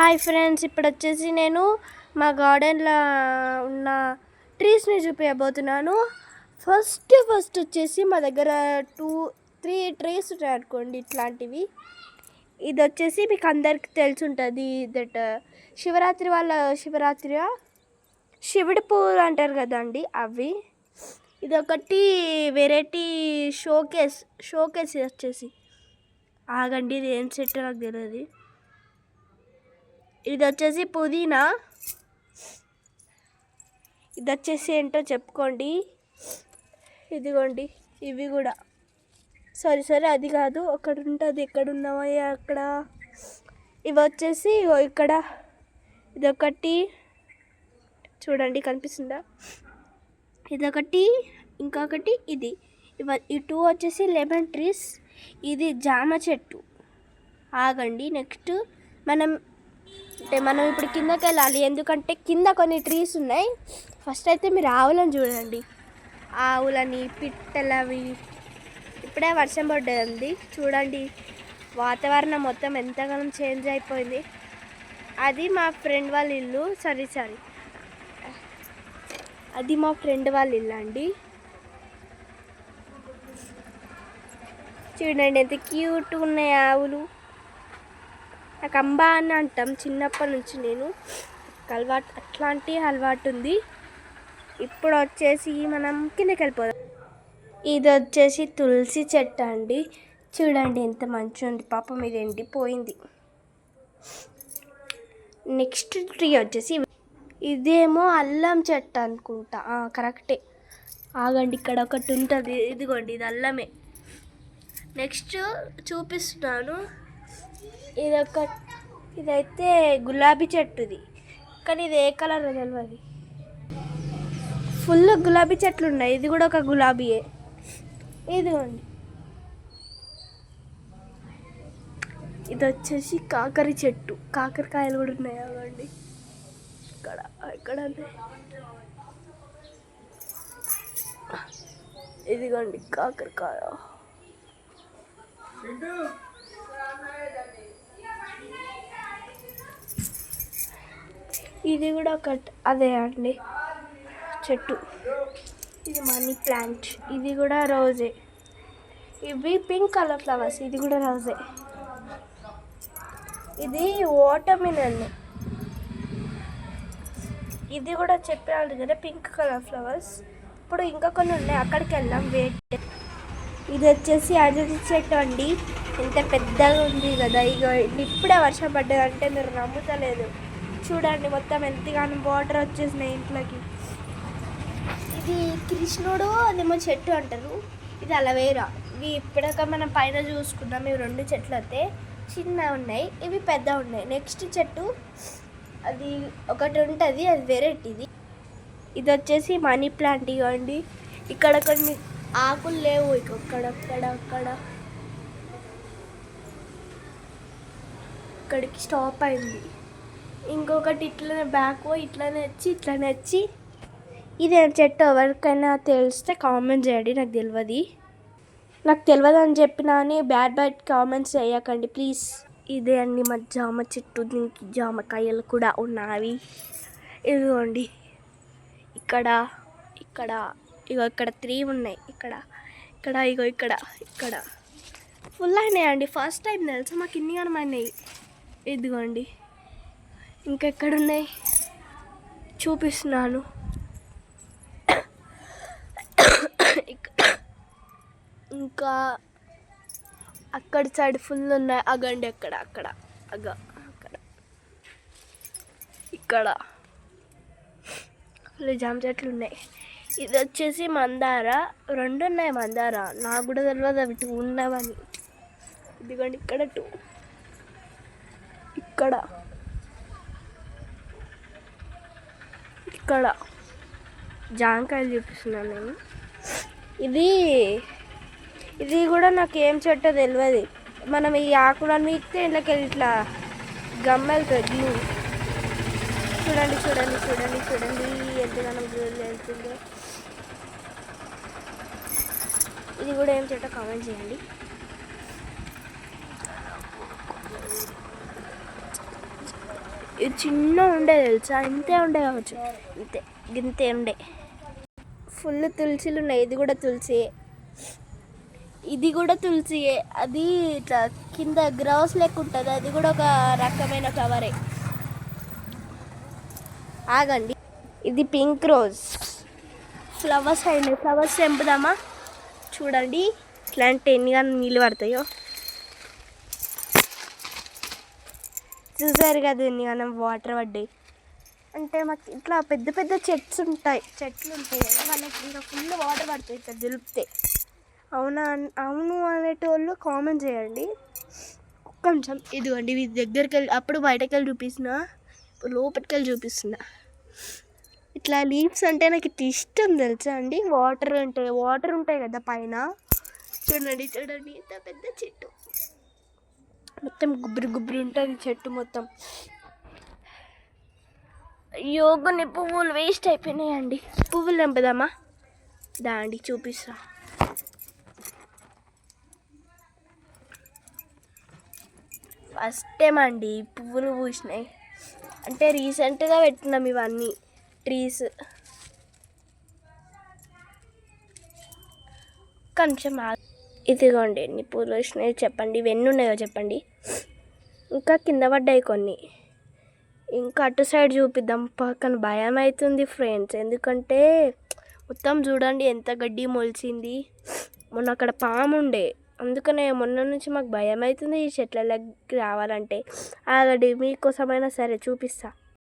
Hi friends, ఇప్పుడు వచ్చేసి నేను మా గార్డెన్లో ఉన్న ట్రీస్ని చూపించబోతున్నాను. ఫస్ట్ వచ్చేసి మా దగ్గర 2-3 ట్రీస్ ఉన్నాయి అనుకోండి. ఇట్లాంటివి ఇది వచ్చేసి మీకు అందరికి తెలిసి ఉంటుంది. దట్ శివుడి పువ్వులు అంటారు కదండి, అవి. ఇది ఒకటి వెరైటీ షోకేస్ వచ్చేసి ఆగండి, ఇది ఏం సెట్ నాకు తెలియదు. ఇది వచ్చేసి పుదీనా. ఇది వచ్చేసి ఏంటో చెప్పుకోండి. ఇదిగోండి, ఇవి కూడా సరే అది కాదు, ఒకటి ఉంటుంది. ఎక్కడ ఉన్నామయ్యా అక్కడ. ఇవి వచ్చేసి ఇక్కడ ఇదొకటి చూడండి, కనిపిస్తుందా? ఇదొకటి, ఇంకొకటి ఇది. ఈ 2 వచ్చేసి లెమన్ ట్రీస్. ఇది జామ చెట్టు. ఆగండి, నెక్స్ట్ మనం ఇప్పుడు కిందకి వెళ్ళాలి, ఎందుకంటే కింద కొన్ని ట్రీస్ ఉన్నాయి. ఫస్ట్ అయితే మీరు ఆవులను చూడండి. ఆవులని, పిట్టలవి. ఇప్పుడే వర్షం పడ్డదండి, చూడండి. వాతావరణం మొత్తం ఎంతగానో చేంజ్ అయిపోయింది. అది మా ఫ్రెండ్ వాళ్ళ ఇల్లు. అది మా ఫ్రెండ్ వాళ్ళ ఇల్లు అండి. చూడండి ఎంత క్యూట్గా ఉన్నాయి ఆవులు. నాకు అంబా అని అంటాం చిన్నప్పటి నుంచి. నేను అట్లాంటి అలవాటు ఉంది. ఇప్పుడు వచ్చేసి మనం కిందకి వెళ్ళిపోదాం. ఇది వచ్చేసి తులసి చెట్టు అండి. చూడండి ఎంత మంచిగా ఉంది. పాపం ఇది ఎండిపోయింది. నెక్స్ట్ ట్రీ వచ్చేసి ఇదేమో అల్లం చెట్టు అనుకుంటా. కరెక్టే. ఆగండి, ఇక్కడ ఒకటి ఉంటుంది. ఇదిగోండి, ఇది అల్లమే. నెక్స్ట్ చూపిస్తున్నాను. ఇదైతే గులాబీ చెట్టుది, కానీ ఇది ఏ కలర్ తెలియదు. ఫుల్ గులాబీ చెట్లు ఉన్నాయి. ఇది కూడా ఒక గులాబీయే. ఇదిగోండి, ఇది వచ్చేసి కాకరి చెట్టు. కాకరకాయలు కూడా ఉన్నాయి. అవ్వండి, ఇక్కడ ఇదిగోండి కాకరకాయ. ఇది కూడా అదే అండి చెట్టు. ఇది మనీ ప్లాంట్. ఇది కూడా రోజే. ఇవి పింక్ కలర్ ఫ్లవర్స్. ఇది కూడా రోజే. ఇది వాటర్మిలన్. ఇది కూడా చెప్పాలి కదా, పింక్ కలర్ ఫ్లవర్స్. ఇప్పుడు ఇంకా కొన్ని ఉన్నాయి, అక్కడికి వెళ్దాం. వెయిట్. ఇది వచ్చేసి అరటి చెట్టు అండి. ఎంత పెద్దగా ఉంది కదా. ఇప్పుడే వర్షం పడ్డదంటే మీరు నమ్ముతలేదు. చూడండి మొత్తం ఎంతగానో వాటర్ వచ్చేసినాయి ఇంట్లోకి. ఇది కృష్ణుడు, అదేమో చెట్టు అంటారు. ఇది అలవేరా. ఇవి ఇప్పటిక మనం పైన చూసుకున్నాం. ఇవి 2 చెట్లు అయితే చిన్నగా ఉన్నాయి, ఇవి పెద్ద ఉన్నాయి. నెక్స్ట్ చెట్టు అది ఒకటి ఉంటుంది, అది వెరైటీది. ఇది వచ్చేసి మనీ ప్లాంట్. ఇవ్వండి, ఇక్కడ కొన్ని ఆకులు లేవు. ఇక్కడికి స్టాప్ అయింది. ఇంకొకటి ఇట్లనే బ్యాక్ ఇట్లనే వచ్చి ఇదే చెట్టు. ఎవరికైనా తెలిస్తే కామెంట్ చేయండి. నాకు తెలియదు అని చెప్పినా అని బ్యాడ్ కామెంట్స్ చేయకండి ప్లీజ్. ఇదే అండి మా జామ చెట్టు. దీనికి జామకాయలు కూడా ఉన్నాయి. ఇదిగోండి, ఇక్కడ 3 ఉన్నాయి. ఇక్కడ ఫుల్ అయినాయండి. ఫస్ట్ టైం తెలుసా మాకు ఇన్ని కనమైనాయి. ఇదిగోండి, ఇంకెక్కడున్నాయి చూపిస్తున్నాను. ఇంకా అక్కడ సైడ్ ఫుల్ ఉన్నాయి. అగండి, ఇక్కడ ఫుల్ జామ చెట్లు ఉన్నాయి. ఇది వచ్చేసి మందార. 2 ఉన్నాయి మందార. నాకు కూడా తెలియదు అవి 2 ఉన్నావని. ఇదిగోండి, ఇక్కడ 2. ఇక్కడ జాంకాయలు చూపిస్తున్నాను నేను. ఇది కూడా నాకు ఏం చెట్టో తెలియదు. మనం ఈ ఆకులను మీకితే ఇంట్లోకి వెళ్ళి ఇట్లా గమ్మెళ్తుంది. చూడండి ఎంతగానో వెళ్తుందో. ఇది కూడా ఏం చెట్టో కామెంట్ చేయండి. ఇది చిన్న ఉండే తెలుసా, ఇంతే ఉండే కావచ్చు, ఇంతే గింతే ఉండే. ఫుల్ తులసిలు ఉన్నాయి. ఇది కూడా తులసియే, ఇది కూడా తులసియే. అది ఇట్లా కింద గ్రౌస్ లెక్క ఉంటుంది, అది కూడా ఒక రకమైన ఫ్లవరే. ఆగండి, ఇది పింక్ రోజ్. ఫ్లవర్స్ అయినాయి, ఫ్లవర్స్ తెంపుదామా? చూడండి ఇట్లాంటి ఎన్నిగా నీళ్ళు పడతాయో. చూసారు కదా ఎన్నిగానో వాటర్ పడ్డాయి. అంటే మాకు ఇట్లా పెద్ద పెద్ద చెట్లు ఉంటాయి కదా, వాళ్ళకి ఇంకా ఫుల్ వాటర్ పడుతుంది ఇట్లా దులిపితే. అవును అనేటోళ్ళు కామెంట్ చేయండి కొంచెం. ఇదిగోండి, ఇది దగ్గరికి వెళ్ళి అప్పుడు బయటకు వెళ్ళి చూపిస్తున్నా, ఇప్పుడు లోపలికి వెళ్ళి చూపిస్తున్నా. ఇట్లా లీవ్స్ అంటే నాకు ఇట్లా ఇష్టం తెలుసా అండి. వాటర్ ఉంటాయి కదా పైన. చూడండి ఇంత పెద్ద చెట్టు, మొత్తం గుబురు ఉంటుంది చెట్టు మొత్తం. అయ్యో కొన్ని పువ్వులు వేస్ట్ అయిపోయినాయండి. పువ్వులు తెంపుదామా? దాండి చూపిస్తా. ఫస్ట్ టైం అండి పువ్వులు పూసినాయి. అంటే రీసెంట్గా పెట్టినాం ఇవన్నీ ట్రీస్. కొంచెం ఇదిగోండి ఎన్ని పూలు వేసినాయి చెప్పండి, ఇవన్నీ ఉన్నాయో చెప్పండి. ఇంకా కింద పడ్డాయి కొన్ని. ఇంకా అటు సైడ్ చూపిద్దాం. పక్కన భయం అవుతుంది ఫ్రెండ్స్, ఎందుకంటే మొత్తం చూడండి ఎంత గడ్డి మొలిచింది. మొన్న అక్కడ పాము ఉండే, అందుకనే మొన్న నుంచి మాకు భయం అవుతుంది ఈ చెట్లకి రావాలంటే. ఆ గడ్డి మీకోసమైనా సరే చూపిస్తా.